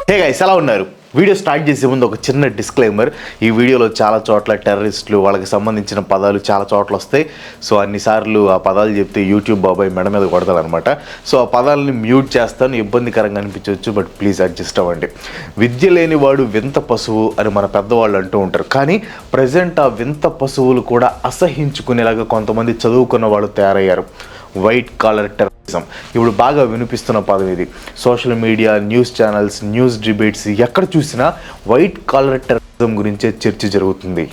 Hey guys, ఎలా ఉన్నారు? Video start చేసే ముందు ఒక చిన్న డిస్క్లైమర్. ఈ వీడియోలో చాలా చోట్ల టెర్రరిస్టులు వాళ్ళకి సంబంధించిన పదాలు చాలా చోట్ల వస్తాయి. సో అన్నిసార్లు ఆ పదాలు చెప్తే యూట్యూబ్ బాబాయ్ మెడ మీద కొడతారనమాట. సో ఆ పదాలని మ్యూట్ చేస్తాను, ఇబ్బందికరంగా అనిపించవచ్చు, బట్ ప్లీజ్ అడ్జస్ట్ అవ్వండి. విద్య లేనివాడు వింత పశువు అని మన పెద్దవాళ్ళు అంటూ ఉంటారు. కానీ ప్రజెంట్ ఆ వింత పశువులు కూడా అసహించుకునేలాగా కొంతమంది చదువుకున్న వాళ్ళు తయారయ్యారు. వైట్ కాలర్ టెర్రరిజం ఇప్పుడు బాగా వినిపిస్తున్న పదం ఇది. Social media, news channels, news debates ఎక్కడ చూసినా వైట్ కాలర్ టెర్రరిజం గురించే చర్చ జరుగుతుంది.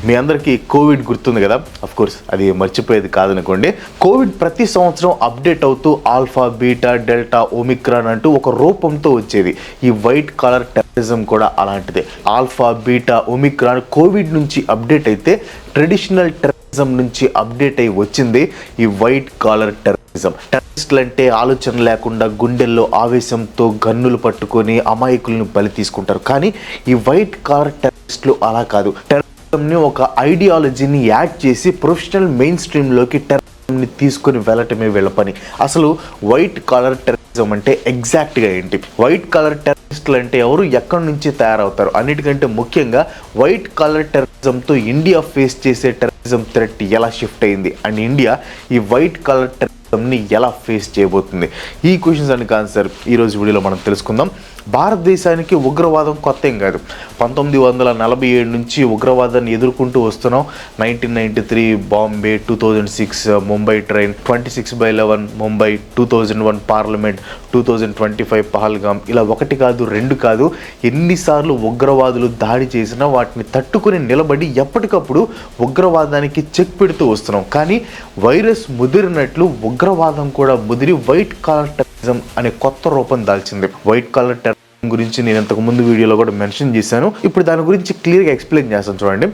మీ అందరికీ కోవిడ్ గుర్తుంది కదా? అఫ్ కోర్స్ అది మర్చిపోయేది కాదనుకోండి. కోవిడ్ ప్రతి సంవత్సరం అప్డేట్ అవుతూ ఆల్ఫా, బీటా, డెల్టా, ఒమిక్రాన్ అంటూ ఒక రూపంతో వచ్చేది. ఈ వైట్ కాలర్ టెర్రరిజం కూడా అలాంటిదే. ఆల్ఫా, బీటా, ఒమిక్రాన్ కోవిడ్ నుంచి అప్డేట్ అయితే ట్రెడిషనల్ టెర్రరిజం నుంచి అప్డేట్ అయి వచ్చింది ఈ వైట్ కాలర్ టెర్రరిజం. టెర్రరిస్టులు అంటే ఆలోచన లేకుండా గుండెల్లో ఆవేశంతో గన్నులు పట్టుకొని అమాయకులను బలి తీసుకుంటారు. కానీ ఈ వైట్ కాలర్ టెర్రరిస్టులు అలా కాదు. టెర్రరిజంని ఒక ఐడియాలజీని యాడ్ చేసి ప్రొఫెషనల్ మెయిన్ స్ట్రీమ్లోకి టెర్రరిజంని తీసుకొని వెళ్ళటమే వీళ్ళ పని. అసలు వైట్ కాలర్ టెర్రరిజం అంటే ఎగ్జాక్ట్గా ఏంటి? వైట్ కాలర్ టెర్రరిస్టులు అంటే ఎవరు, ఎక్కడి నుంచి తయారవుతారు? అన్నిటికంటే ముఖ్యంగా వైట్ కాలర్ టెర్రరిజంతో ఇండియా ఫేస్ చేసే టెర్రరిజం థ్రెట్ ఎలా షిఫ్ట్ అయింది అండ్ ఇండియా ఈ వైట్ కాలర్ టెర్రరిజంని ఎలా ఫేస్ చేయబోతుంది? ఈ క్వశ్చన్స్ అండ్ ఆన్సర్ ఈరోజు వీడియోలో మనం తెలుసుకుందాం. భారతదేశానికి ఉగ్రవాదం కొత్త ఏం కాదు. 1947 నుంచి ఉగ్రవాదాన్ని ఎదుర్కొంటూ వస్తున్నాం. 1993 బాంబే, 2006 ముంబై ట్రైన్, 26/11 ముంబై, 2001 పార్లమెంట్, 2025 పహల్గామ్, ఇలా ఒకటి కాదు రెండు కాదు ఎన్నిసార్లు ఉగ్రవాదులు దాడి చేసినా వాటిని తట్టుకుని నిలబడి ఎప్పటికప్పుడు ఉగ్రవాదానికి చెక్ పెడుతూ వస్తున్నాం. కానీ వైరస్ ముదిరినట్లు ఉగ్రవాదం కూడా ముదిరి వైట్ కాలర్ టెర్రరిజం అనే కొత్త రూపం దాల్చింది. వైట్ కాలర్ టెర్రరిజం గురించి నేను ఇంతకు ముందు వీడియోలో కూడా మెన్షన్ చేశాను. ఇప్పుడు దాని గురించి క్లియర్గా ఎక్స్ప్లెయిన్ చేస్తాను చూడండి.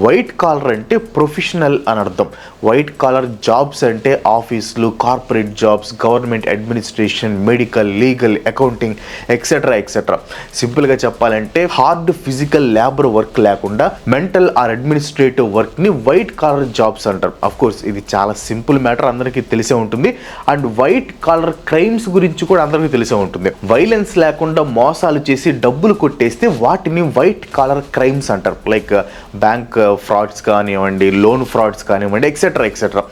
వైట్ కాలర్ అంటే ప్రొఫెషనల్ అని అర్థం. వైట్ కాలర్ జాబ్స్ అంటే ఆఫీసులు, corporate jobs, government administration, medical, legal, accounting, etcetera etcetera. సింపుల్గా చెప్పాలంటే హార్డ్ ఫిజికల్ లేబర్ వర్క్ లేకుండా మెంటల్ ఆర్ అడ్మినిస్ట్రేటివ్ వర్క్ని వైట్ కాలర్ జాబ్స్ అంటారు. అఫ్ కోర్స్ ఇది చాలా సింపుల్ మ్యాటర్, అందరికీ తెలిసే ఉంటుంది. అండ్ వైట్ కాలర్ క్రైమ్స్ గురించి కూడా అందరికీ తెలిసే ఉంటుంది. వైలెన్స్ లేకుండా మోసాలు చేసి డబ్బులు కొట్టేస్తే వాటిని వైట్ కాలర్ క్రైమ్స్ అంటారు. లైక్ బ్యాంక్ ఫ్రాడ్స్ కానివ్వండి, లోన్ ఫ్రాడ్స్ కానివ్వండి, etcetera etcetera.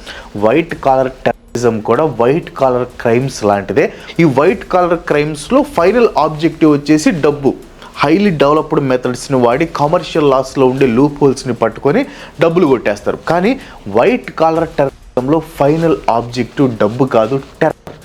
White collar terrorism కూడా వైట్ కాలర్ క్రైమ్స్ లాంటిదే. ఈ వైట్ కాలర్ క్రైమ్స్లో ఫైనల్ ఆబ్జెక్టివ్ వచ్చేసి డబ్బు. హైలీ డెవలప్డ్ మెథడ్స్ని వాడి కమర్షియల్ లాస్లో ఉండే లూప్ హోల్స్ని పట్టుకొని డబ్బులు కొట్టేస్తారు. కానీ వైట్ కాలర్ టెర్రరిజంలో ఫైనల్ ఆబ్జెక్టివ్ డబ్బు కాదు, టెర్రర్.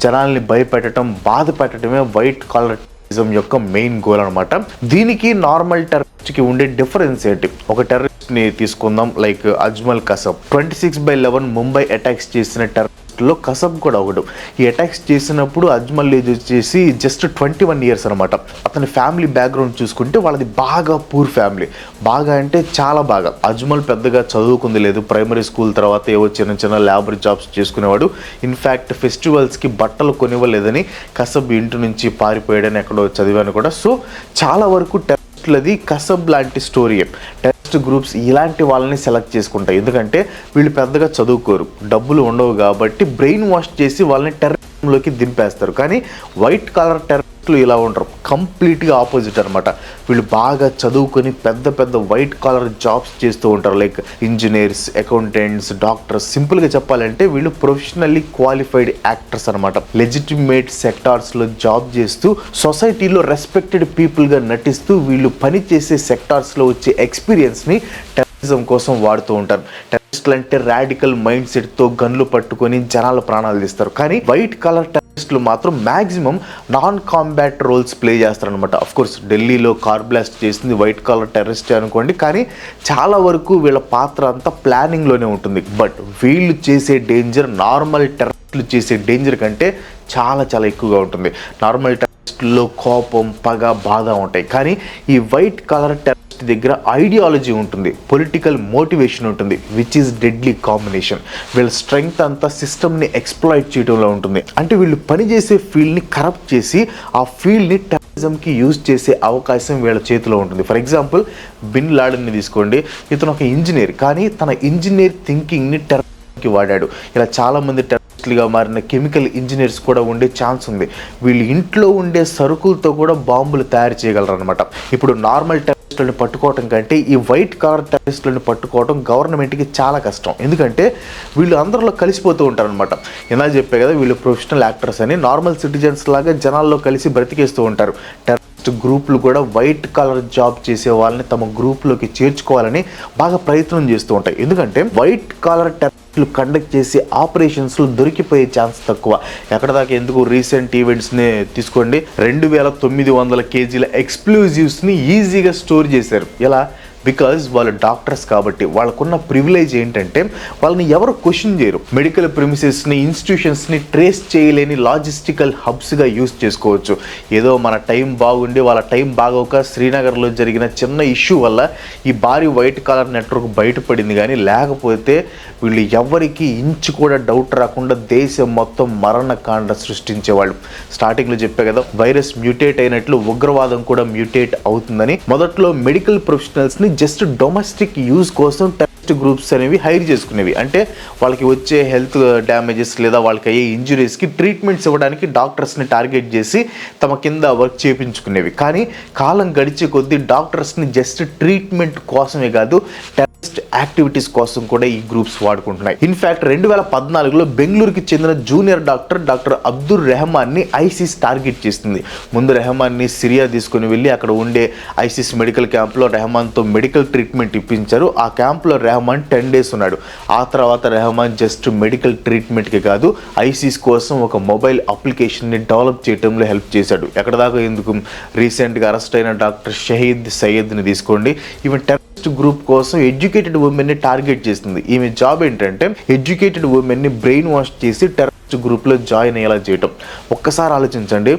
జనాల్ని భయపెట్టడం, బాధ పెట్టడమే వైట్ కాలర్ టెర్రరిజం యొక్క మెయిన్ గోల్ అనమాట. దీనికి నార్మల్ టెర్రరిస్ట్కి ఉండే డిఫరెన్స్ ఏంటి? ఒక టెర్రరిస్ట్ని తీసుకుందాం, లైక్ అజ్మల్ కసబ్. 26/11 ముంబై అటాక్స్ చేసిన టెర్రరిస్ట్లో కసబ్ కూడా ఒకడు. ఈ అటాక్స్ చేసినప్పుడు అజ్మల్ ఏజ్ వచ్చేసి జస్ట్ 21 ఇయర్స్ అనమాట. అతని ఫ్యామిలీ బ్యాక్గ్రౌండ్ చూసుకుంటే వాళ్ళది బాగా పూర్ ఫ్యామిలీ. బాగా అంటే చాలా బాగా. అజ్మల్ పెద్దగా చదువుకుంది లేదు. ప్రైమరీ స్కూల్ తర్వాత ఏవో చిన్న చిన్న లేబర్ జాబ్స్ చేసుకునేవాడు. ఇన్ఫ్యాక్ట్ ఫెస్టివల్స్కి బట్టలు కొనివ్వలేదని కసబ్ ఇంటి నుంచి పారిపోయాడని ఎక్కడో చదివాను కూడా. సో చాలా వరకు టెర్రరిస్టులది కసబ్ లాంటి స్టోరీయే. టెర్రరిస్ట్ గ్రూప్స్ ఇలాంటి వాళ్ళని సెలెక్ట్ చేసుకుంటాయి. ఎందుకంటే వీళ్ళు పెద్దగా చదువుకోరు, డబ్బులు ఉండవు కాబట్టి బ్రెయిన్ వాష్ చేసి వాళ్ళని టెర్రరిజంలోకి దింపేస్తారు. కానీ వైట్ కాలర్ టెర్రరిస్టులు ఇలా ఉంటారు, కంప్లీట్గా ఆపోజిట్ అనమాట. వీళ్ళు బాగా చదువుకొని పెద్ద పెద్ద వైట్ కాలర్ జాబ్స్ చేస్తూ ఉంటారు. Like engineers, accountants, doctors. సింపుల్గా చెప్పాలంటే వీళ్ళు ప్రొఫెషనల్లీ క్వాలిఫైడ్ యాక్టర్స్ అనమాట. లెజిటిమేట్ సెక్టార్స్లో జాబ్ చేస్తూ సొసైటీలో రెస్పెక్టెడ్ పీపుల్గా నటిస్తూ వీళ్ళు పని చేసే సెక్టార్స్లో వచ్చే ఎక్స్పీరియన్స్ని టెర్రరిజం కోసం వాడుతూ ఉంటారు. టెర్రరిస్టులు అంటే రాడికల్ మైండ్ సెట్తో గన్లు పట్టుకొని జనాల ప్రాణాలు తీస్తారు. కానీ వైట్ కాలర్ టెర్రరిస్టులు మాత్రం maximum non combat roles play చేస్తారనమాట. అఫ్ కోర్స్ ఢిల్లీలో కార్ బ్లాస్ట్ చేసింది వైట్ కాలర్ టెర్రరిస్ట్ అనుకోండి, కానీ చాలా వరకు వీళ్ళ పాత్ర అంతా ప్లానింగ్లోనే ఉంటుంది. బట్ వీళ్ళు చేసే డేంజర్ నార్మల్ టెర్రరిస్టులు చేసే డేంజర్ కంటే చాలా చాలా ఎక్కువగా ఉంటుంది. నార్మల్ టెర్రరిస్టుల్లో కోపం, పగ, బాధ ఉంటాయి. కానీ ఈ వైట్ కాలర్ టెర్రరిస్ట్ దగ్గర ఐడియాలజీ ఉంటుంది, పొలిటికల్ మోటివేషన్ ఉంటుంది, విచ్ ఈస్ డెడ్లీ కాంబినేషన్. వీళ్ళ స్ట్రెంగ్త్ అంతా సిస్టమ్ని ఎక్స్ప్లాయిట్ చేయడంలో ఉంటుంది. అంటే వీళ్ళు పనిచేసే ఫీల్డ్ని కరప్ట్ చేసి ఆ ఫీల్డ్ని టెర్రరిజంకి యూజ్ చేసే అవకాశం వీళ్ళ చేతిలో ఉంటుంది. ఫర్ ఎగ్జాంపుల్ బిన్ లాడెన్ని తీసుకోండి. ఇతను ఒక ఇంజనీర్, కానీ తన ఇంజనీర్ థింకింగ్ని చేయడానికి వాడాడు. ఇలా చాలామంది టెర్రరిస్టులుగా మారిన కెమికల్ ఇంజనీర్స్ కూడా ఉండే ఛాన్స్ ఉంది. వీళ్ళు ఇంట్లో ఉండే సరుకులతో కూడా బాంబులు తయారు చేయగలరు అనమాట. ఇప్పుడు నార్మల్ టెర్రరిస్టులను పట్టుకోవటం కంటే ఈ వైట్ కాలర్ టెర్రరిస్టులను పట్టుకోవడం గవర్నమెంట్కి చాలా కష్టం. ఎందుకంటే వీళ్ళు అందరిలో కలిసిపోతూ ఉంటారు అనమాట. ఇలా చెప్పే కదా, వీళ్ళు ప్రొఫెషనల్ యాక్టర్స్ అని నార్మల్ సిటిజన్స్ లాగా జనాల్లో కలిసి బ్రతికేస్తూ ఉంటారు. గ్రూపులు కూడా వైట్ కాలర్ జాబ్ చేసే వాళ్ళని తమ గ్రూప్లోకి చేర్చుకోవాలని బాగా ప్రయత్నం చేస్తూ ఉంటాయి. ఎందుకంటే వైట్ కాలర్ టెర్రరిస్టులు కండక్ట్ చేసే ఆపరేషన్స్లో దొరికిపోయే ఛాన్స్ తక్కువ. ఎక్కడ దాకా ఎందుకు, రీసెంట్ ఈవెంట్స్ని తీసుకోండి. 2900 kgs ఎక్స్ప్లోజివ్స్ని ఈజీగా స్టోర్ చేశారు. ఎలా? బికాజ్ వాళ్ళు డాక్టర్స్ కాబట్టి. వాళ్ళకున్న ప్రివిలేజ్ ఏంటంటే వాళ్ళని ఎవరు క్వశ్చన్ చేయరు. మెడికల్ ప్రిమిసెస్ని, ఇన్స్టిట్యూషన్స్ని ట్రేస్ చేయలేని లాజిస్టికల్ హబ్స్గా యూజ్ చేసుకోవచ్చు. ఏదో మన టైం బాగుండి వాళ్ళ టైం బాగోక శ్రీనగర్లో జరిగిన చిన్న ఇష్యూ వల్ల ఈ భారీ వైట్ కాలర్ నెట్వర్క్ బయటపడింది. కానీ లేకపోతే వీళ్ళు ఎవరికి ఇంచు కూడా డౌట్ రాకుండా దేశం మొత్తం మరణకాండ సృష్టించేవాళ్ళు. స్టార్టింగ్లో చెప్పే కదా, వైరస్ మ్యూటేట్ అయినట్లు ఉగ్రవాదం కూడా మ్యూటేట్ అవుతుందని. మొదట్లో మెడికల్ ప్రొఫెషనల్స్ని జస్ట్ డొమెస్టిక్ యూజ్ కోసం టెర్రరిస్ట్ గ్రూప్స్ అనేవి హైర్ చేసుకునేవి. అంటే వాళ్ళకి వచ్చే హెల్త్ డ్యామేజెస్ లేదా వాళ్ళకి అయ్యే ఇంజురీస్కి ట్రీట్మెంట్స్ ఇవ్వడానికి డాక్టర్స్ని టార్గెట్ చేసి తమ కింద వర్క్ చేయించుకునేవి. కానీ కాలం గడిచే కొద్దీ డాక్టర్స్ని జస్ట్ ట్రీట్మెంట్ కోసమే కాదు, టెర్రరిస్ట్ యాక్టివిటీస్ కోసం కూడా ఈ గ్రూప్స్ వాడుకుంటున్నాయి. ఇన్ఫ్యాక్ట్ 2014లో బెంగళూరుకి చెందిన జూనియర్ డాక్టర్ అబ్దుల్ రెహమాన్ని ఐసిస్ టార్గెట్ చేస్తుంది. ముందు రెహమాన్ని సిరియా తీసుకుని వెళ్ళి అక్కడ ఉండే ఐసిస్ మెడికల్ క్యాంప్లో రెహమాన్తో మెడికల్ ట్రీట్మెంట్ ఇప్పించారు. ఆ క్యాంప్లో రెహమాన్ 10 days ఉన్నాడు. ఆ తర్వాత రెహమాన్ జస్ట్ మెడికల్ ట్రీట్మెంట్కి కాదు, ఐసిస్ కోసం ఒక మొబైల్ అప్లికేషన్ని డెవలప్ చేయడంలో హెల్ప్ చేశాడు. ఎక్కడ దాకా ఎందుకు, రీసెంట్గా అరెస్ట్ అయిన డాక్టర్ షహీద్ సయ్యద్ని తీసుకోండి. ఈవెన్ టెర్రరిస్ట్ గ్రూప్ కోసం ఎడ్యుకేటెడ్ ఉమెన్ని టార్గెట్ చేస్తుంది. ఈమె జాబ్ ఏంటంటే ఎడ్యుకేటెడ్ ఉమెన్ని బ్రెయిన్ వాష్ చేసి టెర్రరిస్ట్ గ్రూప్లో జాయిన్ అయ్యేలా చేయటం. ఒక్కసారి ఆలోచించండి,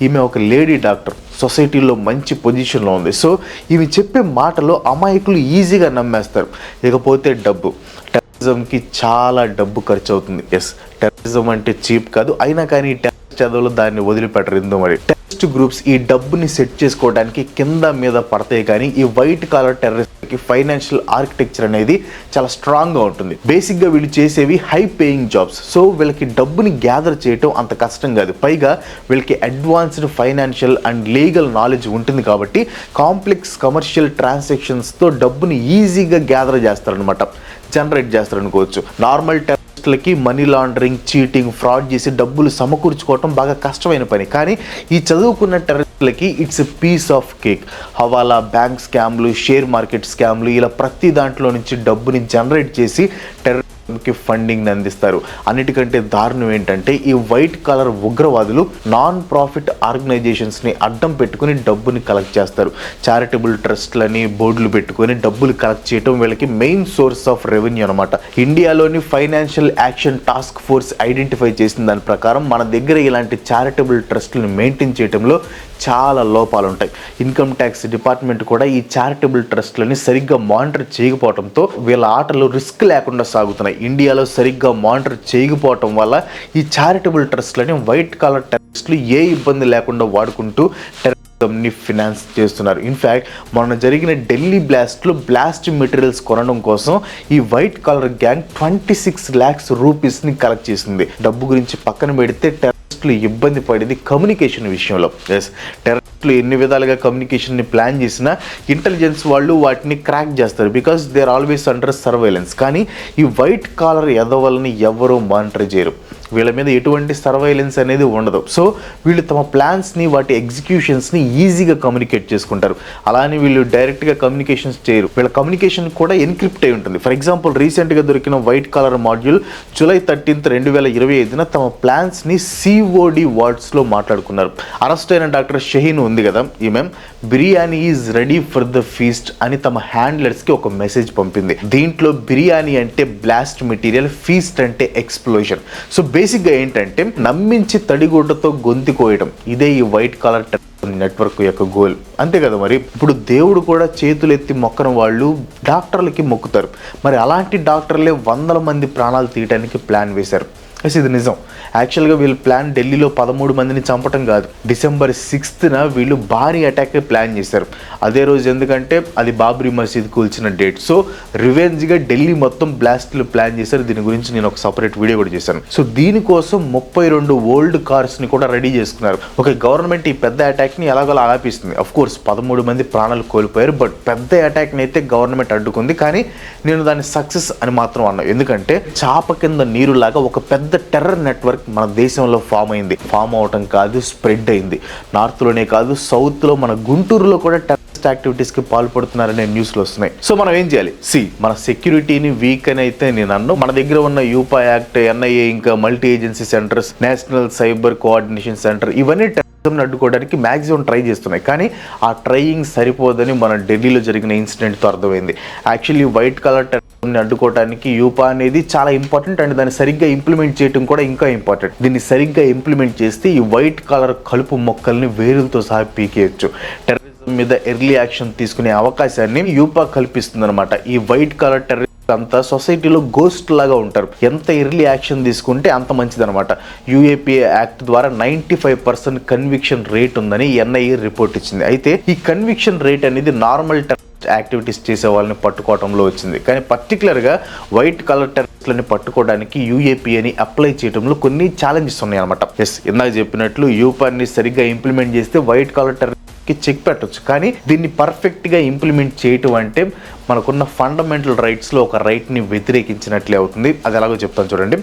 ఈమె ఒక లేడీ డాక్టర్, సొసైటీలో మంచి పొజిషన్లో ఉంది. సో ఈమె చెప్పే మాటలు అమాయకులు ఈజీగా నమ్మేస్తారు. ఇకపోతే డబ్బు. టెర్రరిజంకి చాలా డబ్బు ఖర్చు అవుతుంది. ఎస్, టెర్రరిజం అంటే చీప్ కాదు, అయినా కానీ టెర్రరిస్ట్ చదువులో దాన్ని వదిలిపెట్టరు. ఎందుకు మరి? టెర్రరిస్ట్ గ్రూప్స్ ఈ డబ్బుని సెట్ చేసుకోవడానికి కింద మీద పడతాయి. కానీ ఈ వైట్ కాలర్ టెర్రరిస్ట్కి ఫైనాన్షియల్ ఆర్కిటెక్చర్ అనేది చాలా స్ట్రాంగ్గా ఉంటుంది. బేసిక్గా వీళ్ళు చేసేవి హై పేయింగ్ జాబ్స్. సో వీళ్ళకి డబ్బుని గ్యాదర్ చేయటం అంత కష్టం కాదు. పైగా వీళ్ళకి advanced financial and legal knowledge ఉంటుంది కాబట్టి కాంప్లెక్స్ కమర్షియల్ ట్రాన్సాక్షన్స్తో డబ్బుని ఈజీగా గ్యాదర్ చేస్తారనమాట, జనరేట్ చేస్తారనుకోవచ్చు. నార్మల్ టెర్రరిస్టులకి మనీ లాండరింగ్, చీటింగ్, ఫ్రాడ్ చేసి డబ్బులు సమకూర్చుకోవటం బాగా కష్టమైన పని. కానీ ఈ చదువుకున్న టెర్రరిస్టులకి it's a piece of cake. Hawala, bank స్కామ్లు, షేర్ మార్కెట్ స్కామ్లు, ఇలా ప్రతి దాంట్లో నుంచి డబ్బుని జనరేట్ చేసి టెర్రరిజంకి ఫండింగ్ని అందిస్తారు. అన్నిటికంటే దారుణం ఏంటంటే ఈ వైట్ కాలర్ ఉగ్రవాదులు నాన్ ప్రాఫిట్ ఆర్గనైజేషన్స్ని అడ్డం పెట్టుకుని డబ్బుని కలెక్ట్ చేస్తారు. చారిటబుల్ ట్రస్ట్లని, బోర్డులు పెట్టుకొని డబ్బులు కలెక్ట్ చేయడం వీళ్ళకి మెయిన్ సోర్స్ ఆఫ్ రెవెన్యూ అనమాట. ఇండియాలోని financial action task force identify చేసిన దాని ప్రకారం మన దగ్గర ఇలాంటి చారిటబుల్ ట్రస్ట్లను మెయింటైన్ చేయడంలో చాలా లోపాలు ఉంటాయి. ఇన్కమ్ ట్యాక్స్ డిపార్ట్మెంట్ కూడా ఈ చారిటబుల్ ట్రస్ట్లని సరిగ్గా మానిటర్ చేయకపోవడంతో వీళ్ళ ఆటలు రిస్క్ లేకుండా సాగుతున్నాయి. ఇండియాలో సరిగ్గా మానిటర్ చేయకపోవటం వల్ల ఈ చారిటబుల్ ట్రస్ట్లని వైట్ కాలర్ టెర్రరిస్టులు ఏ ఇబ్బంది లేకుండా వాడుకుంటూ టెర్రరిజంని ఫినాన్స్ చేస్తున్నారు. ఇన్ఫ్యాక్ట్ మొన్న జరిగిన ఢిల్లీ బ్లాస్ట్లో బ్లాస్ట్ మెటీరియల్స్ కొనడం కోసం ఈ వైట్ కాలర్ గ్యాంగ్ 26 lakhs రూపీస్ని కలెక్ట్ చేసింది. డబ్బు గురించి పక్కన పెడితే టెర్రరిస్టులు ఇబ్బంది పడేది కమ్యూనికేషన్ విషయంలో. ఎస్, టెర్రరిస్టులు ఎన్ని విధాలుగా కమ్యూనికేషన్ని ప్లాన్ చేసినా ఇంటెలిజెన్స్ వాళ్ళు వాటిని క్రాక్ చేస్తారు. Because they are always under surveillance. కానీ ఈ వైట్ కాలర్ ఎదవల్ని ఎవరూ మానిటర్ చేయరు. వీళ్ళ మీద ఎటువంటి సర్వైలెన్స్ అనేది ఉండదు. సో వీళ్ళు తమ ప్లాన్స్ని, వాటి ఎగ్జిక్యూషన్స్ని ఈజీగా కమ్యూనికేట్ చేసుకుంటారు. అలానే వీళ్ళు డైరెక్ట్గా కమ్యూనికేషన్స్ చేయరు. వీళ్ళ కమ్యూనికేషన్ కూడా ఎన్క్రిప్ట్ అయి ఉంటుంది. ఫర్ ఎగ్జాంపుల్ రీసెంట్గా దొరికిన white collar module July 13th, 2025న తమ ప్లాన్స్ని COD వర్డ్స్లో మాట్లాడుకున్నారు. అరెస్ట్ అయిన డాక్టర్ షహీన్ ఉంది కదా, ఈమె biryani is ready for the feast అని తమ హ్యాండ్లర్స్కి ఒక మెసేజ్ పంపింది. దీంట్లో బిర్యానీ అంటే బ్లాస్ట్ మెటీరియల్, ఫీస్ట్ అంటే ఎక్స్ప్లోజన్. సో బేసిక్గా ఏంటంటే నమ్మించి తడిగుడ్డతో గొంతు కోయడం. ఇదే ఈ వైట్ కాలర్ నెట్వర్క్ యొక్క గోల్. అంతే కదా మరి. ఇప్పుడు దేవుడు కూడా చేతులెత్తి మొక్కని వాళ్ళు డాక్టర్లకి మొక్కుతారు. మరి అలాంటి డాక్టర్లే 100 మంది ప్రాణాలు తీయడానికి ప్లాన్ వేశారు. ఇది నిజం. యాక్చువల్గా వీళ్ళు ప్లాన్ ఢిల్లీలో 13 మందిని చంపటం కాదు, December 6th వీళ్ళు భారీ అటాక్ ప్లాన్ చేశారు. అదే రోజు ఎందుకంటే అది బాబ్రీ మసీద్ కూల్చిన డేట్. సో రివెంజ్గా ఢిల్లీ మొత్తం బ్లాస్ట్లు ప్లాన్ చేశారు. దీని గురించి నేను ఒక సపరేట్ వీడియో కూడా చేశాను. సో దీనికోసం 32 ఓల్డ్ కార్స్ని కూడా రెడీ చేసుకున్నారు. ఒక గవర్నమెంట్ ఈ పెద్ద అటాక్ని ఎలాగోలా ఆపిస్తుంది. అఫ్ కోర్స్ 13 మంది ప్రాణాలు కోల్పోయారు, బట్ పెద్ద అటాక్ని అయితే గవర్నమెంట్ అడ్డుకుంది. కానీ నేను దాన్ని సక్సెస్ అని మాత్రం అన్నాను, ఎందుకంటే చాప కింద నీరులాగా ఒక పెద్ద టెర్రర్ నెట్వర్క్ మన దేశంలో ఫామ్ అయింది. ఫామ్ అవటం కాదు, స్ప్రెడ్ అయింది. నార్త్లోనే కాదు, సౌత్లో మన గుంటూరులో కూడా టెర్రరిస్ట్ యాక్టివిటీస్కి పాల్పడుతున్నారనే న్యూస్లు వస్తున్నాయి. సో మనం ఏం చేయాలి? మన సెక్యూరిటీని వీక్ అని అయితే నేను అన్నాను. మన దగ్గర ఉన్న యూపా యాక్ట్, NIA, ఇంకా multi agency centres, national cyber coordination centre, ఇవన్నీ అడ్డుకోవడానికి మ్యాక్సిమం ట్రై చేస్తున్నాయి. కానీ ఆ ట్రైయింగ్ సరిపోదని మన ఢిల్లీలో జరిగిన ఇన్సిడెంట్తో అర్థమైంది. యాక్చువల్లీ వైట్ కలర్ టెర్రరిజంని అడ్డుకోవడానికి యూపా అనేది చాలా ఇంపార్టెంట్ అండ్ దాన్ని సరిగ్గా ఇంప్లిమెంట్ చేయడం కూడా ఇంకా ఇంపార్టెంట్. దీన్ని సరిగ్గా ఇంప్లిమెంట్ చేస్తే ఈ వైట్ కలర్ కలుపు మొక్కల్ని వేరులతో సహా పీకేయచ్చు. టెర్రరిజం మీద ఎర్లీ యాక్షన్ తీసుకునే అవకాశాన్ని యూపా కల్పిస్తుంది అనమాట. ఈ వైట్ కలర్ టెర్రరిజం అంతా సొసైటీలో గోస్ట్ లాగా ఉంటారు. ఎంత ఎర్లీ యాక్షన్ తీసుకుంటే అంత మంచిదనమాట. UAPA యాక్ట్ ద్వారా 95% కన్విక్షన్ రేట్ ఉందని NIA రిపోర్ట్ ఇచ్చింది. అయితే ఈ కన్విక్షన్ రేట్ అనేది నార్మల్ టెర్రరిస్ట్ యాక్టివిటీస్ చేసే వాళ్ళని పట్టుకోవడంలో వచ్చింది. కానీ పర్టికులర్గా వైట్ కలర్ టెర్రరిస్ట్లని పట్టుకోవడానికి UAPAని అప్లై చేయడంలో కొన్ని ఛాలెంజెస్ ఉన్నాయి అనమాట. ఇందాక చెప్పినట్లు యూపాని సరిగ్గా ఇంప్లిమెంట్ చేస్తే వైట్ కలర్ టెర్రరిస్ట్ చెక్ పెట్టవచ్చు. కానీ దీన్ని పర్ఫెక్ట్గా ఇంప్లిమెంట్ చేయటం అంటే మనకున్న ఫండమెంటల్ రైట్స్లో ఒక రైట్ని వ్యతిరేకించినట్లే అవుతుంది. అది ఎలాగో చెప్తాను చూడండి.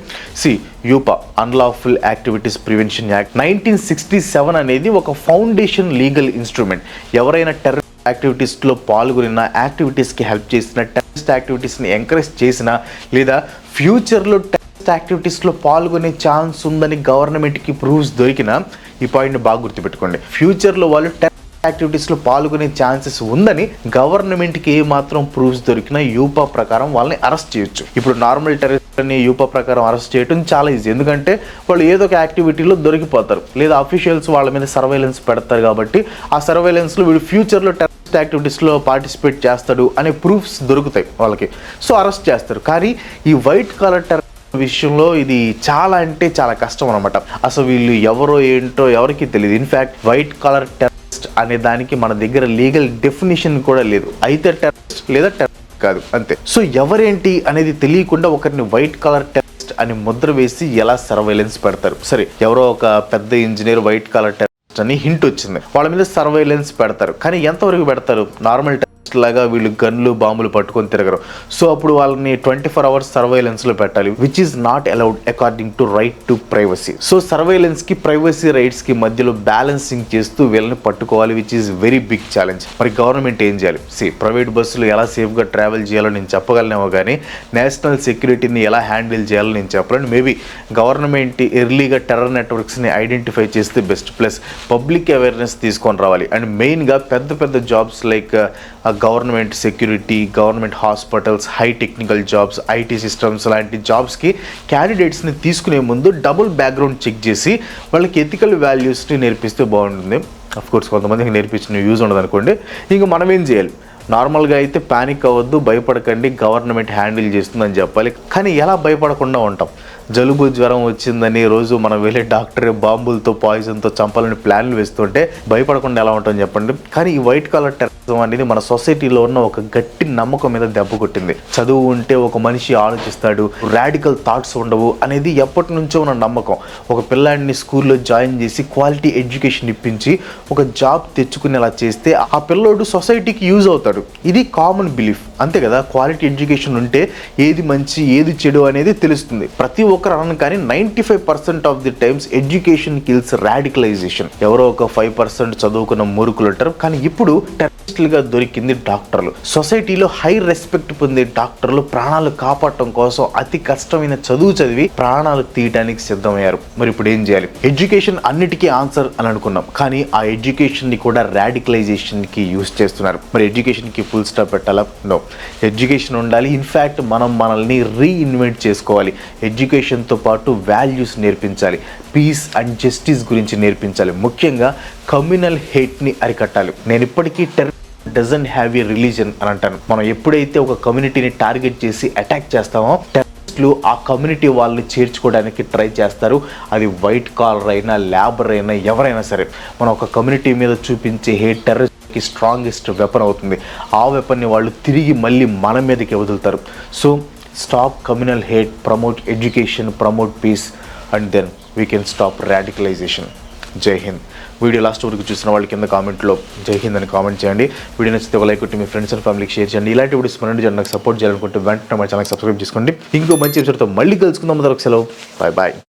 యూపా అన్లాఫుల్ యాక్టివిటీస్ ప్రివెన్షన్ యాక్ట్ 1967 అనేది ఒక ఫౌండేషన్ లీగల్ ఇన్స్ట్రుమెంట్. ఎవరైనా టెర్రరిస్ట్ యాక్టివిటీస్లో పాల్గొనిన, యాక్టివిటీస్కి హెల్ప్ చేసిన, టెర్రరిస్ట్ యాక్టివిటీస్ని ఎంకరేజ్ చేసిన, లేదా ఫ్యూచర్లో టెర్రరిస్ట్ యాక్టివిటీస్లో పాల్గొనే ఛాన్స్ ఉందని గవర్నమెంట్కి ప్రూఫ్స్ దొరికినా, ఈ పాయింట్ని బాగా గుర్తుపెట్టుకోండి, ఫ్యూచర్లో వాళ్ళు యాక్టివిటీస్లో పాల్గొనే ఛాన్సెస్ ఉందని గవర్నమెంట్కి ఏ మాత్రం ప్రూఫ్స్ దొరికినా యూపా ప్రకారం వాళ్ళని అరెస్ట్ చేయొచ్చు. ఇప్పుడు నార్మల్ టెర్రరిస్ట్ని యూపా ప్రకారం అరెస్ట్ చేయడం చాలా ఈజీ, ఎందుకంటే వాళ్ళు ఏదో ఒక యాక్టివిటీలో దొరికిపోతారు, లేదా అఫీషియల్స్ వాళ్ళ మీద సర్వేలెన్స్ పెడతారు. కాబట్టి ఆ సర్వేలెన్స్లో వీడు ఫ్యూచర్లో టెర్రరిస్ట్ యాక్టివిటీస్లో పార్టిసిపేట్ చేస్తాడు అనే ప్రూఫ్స్ దొరుకుతాయి వాళ్ళకి. సో అరెస్ట్ చేస్తారు. కానీ ఈ వైట్ కలర్ టెర్రరిస్ట్ విషయంలో ఇది చాలా అంటే చాలా కష్టం అనమాట. అసలు వీళ్ళు ఎవరో ఏంటో ఎవరికి తెలియదు. ఇన్ఫ్యాక్ట్ వైట్ కలర్ టెర్రరిస్ట్ అనే దానికి మన దగ్గర లీగల్ డెఫినేషన్ కూడా లేదు. అయితే టెర్రరిస్ట్ లేదా టెర్రరిస్ట్ కాదు, అంతే. సో ఎవరేంటి అనేది తెలియకుండా ఒకరిని వైట్ కలర్ టెర్రరిస్ట్ అని ముద్ర వేసి ఎలా సర్వైలెన్స్ పెడతారు? సరే, ఎవరో ఒక పెద్ద ఇంజనీర్ వైట్ కలర్ టెర్రరిస్ట్ అని హింట్ వచ్చింది, వాళ్ళ మీద సర్వైలెన్స్ పెడతారు. కానీ ఎంతవరకు పెడతారు? నార్మల్ లాగా వీళ్ళు గన్లు, బాంబులు పట్టుకొని తిరగరు. సో అప్పుడు వాళ్ళని 24 hours సర్వైలెన్స్లో పెట్టాలి, which is not allowed according to right to privacy. So సర్వైలెన్స్కి, ప్రైవసీ రైట్స్కి మధ్యలో బ్యాలెన్సింగ్ చేస్తూ వీళ్ళని పట్టుకోవాలి, which is very big challenge. మరి గవర్నమెంట్ ఏం చేయాలి? ప్రైవేట్ బస్సులు ఎలా సేఫ్గా ట్రావెల్ చేయాలో నేను చెప్పగలనేమో, కానీ నేషనల్ సెక్యూరిటీని ఎలా హ్యాండిల్ చేయాలో నేను చెప్పలేను. మేబీ గవర్నమెంట్ ఎర్లీగా టెర్రర్ నెట్వర్క్స్ని ఐడెంటిఫై చేస్తే బెస్ట్. ప్లస్ పబ్లిక్ అవేర్నెస్ తీసుకొని రావాలి. అండ్ మెయిన్గా పెద్ద పెద్ద jobs like government security, government hospitals, high technical jobs, IT systems లాంటి జాబ్స్కి క్యాండిడేట్స్ని తీసుకునే ముందు డబుల్ బ్యాక్గ్రౌండ్ చెక్ చేసి వాళ్ళకి ఎథికల్ వాల్యూస్ని నేర్పిస్తే బాగుంటుంది. అఫ్కోర్స్ కొంతమందికి నేర్పించిన యూజ్ ఉండదు అనుకోండి. ఇంకా మనం ఏం చేయాలి? నార్మల్గా అయితే ప్యానిక్ అవ్వద్దు, భయపడకండి, గవర్నమెంట్ హ్యాండిల్ చేస్తుందని చెప్పాలి. కానీ ఎలా భయపడకుండా ఉంటాం? జలుబు, జ్వరం వచ్చిందని రోజు మనం వెళ్ళే డాక్టర్ బాంబులతో, పాయిజన్తో చంపాలని ప్లాన్లు వేస్తుంటే భయపడకుండా ఎలా ఉంటాం చెప్పండి? కానీ ఈ వైట్ కలర్ టెర్రరిజం అనేది మన సొసైటీలో ఉన్న ఒక గట్టి నమ్మకం మీద దెబ్బ కొట్టింది. చదువు ఉంటే ఒక మనిషి ఆలోచిస్తాడు, రాడికల్ థాట్స్ ఉండవు అనేది ఎప్పటి నుంచో ఉన్న నమ్మకం. ఒక పిల్లాడిని స్కూల్లో జాయిన్ చేసి క్వాలిటీ ఎడ్యుకేషన్ ఇప్పించి ఒక జాబ్ తెచ్చుకునేలా చేస్తే ఆ పిల్లోడు సొసైటీకి యూజ్ అవుతాడు. ఇది కామన్ బిలీఫ్, అంతే కదా? క్వాలిటీ ఎడ్యుకేషన్ ఉంటే ఏది మంచి, ఏది చెడు అనేది తెలుస్తుంది. ప్రతి ఒక్కరు అనను, కానీ 95% of the times education kills radicalisation. ఎవరో ఒక 5% చదువుకున్న మూర్ఖులు ఉంటారు, కానీ ఇప్పుడు టెర్రరిస్టులుగా దొరికింది డాక్టర్లు. సొసైటీలో హై రెస్పెక్ట్ పొందే డాక్టర్లు ప్రాణాలు కాపాడటం కోసం అతి కష్టమైన చదువు చదివి ప్రాణాలు తీయడానికి సిద్ధమయ్యారు. మరి ఇప్పుడు ఏం చేయాలి? ఎడ్యుకేషన్ అన్నిటికీ ఆన్సర్ అని అనుకున్నాం, కానీ ఆ ఎడ్యుకేషన్ని కూడా రాడికలైజేషన్కి యూజ్ చేస్తున్నారు. మరి ఎడ్యుకేషన్కి ఫుల్ స్టాప్ పెట్టాలా? నో. ఎడ్యుకేషన్ ఉండాలి. ఇన్ఫ్యాక్ట్ మనం మనల్ని రీఇన్వెంట్ చేసుకోవాలి. ఎడ్యుకేషన్తో పాటు వాల్యూస్ నేర్పించాలి, పీస్ అండ్ జస్టిస్ గురించి నేర్పించాలి. ముఖ్యంగా కమ్యూనల్ హేట్ని అరికట్టాలి. నేను ఇప్పటికీ డజంట్ హ్యావ్ ఏ రిలీజన్ అని అంటాను. మనం ఎప్పుడైతే ఒక కమ్యూనిటీని టార్గెట్ చేసి అటాక్ చేస్తామో టెర్రరిస్టులు ఆ కమ్యూనిటీ వాళ్ళని చేర్చుకోవడానికి ట్రై చేస్తారు. అది వైట్ కాలర్ అయినా, లేబర్ అయినా, ఎవరైనా సరే. మనం ఒక కమ్యూనిటీ మీద చూపించే హేట్ టెర్రరిస్ట్కి స్ట్రాంగెస్ట్ వెపన్ అవుతుంది. ఆ వెపన్ని వాళ్ళు తిరిగి మళ్ళీ మన మీదకి వదులుతారు. So stop communal hate, promote education, promote peace, and then we can stop radicalization. Jai Hind. Video last వరకు చూసిన వాళ్ళు కింద కామెంట్లో జై హింద్ అని కామెంట్ చేయండి. వీడియో నచ్చితే ఒక లైక్ కొట్టి మీ ఫ్రెండ్స్ అండ్ ఫ్యామిలీకి షేర్ చేయండి. ఇలాంటి వీడియోస్ మన నుండి నాకు సపోర్ట్ చేయాలనుకుంటే వెంటనే మా ఛానల్ సబ్స్క్రైబ్ చేసుకోండి. ఇంకో మంచి ఎపిసోడ్తో మళ్ళీ కలుసుకుందాం. అందరూ ఒక సెలవు. Bye bye.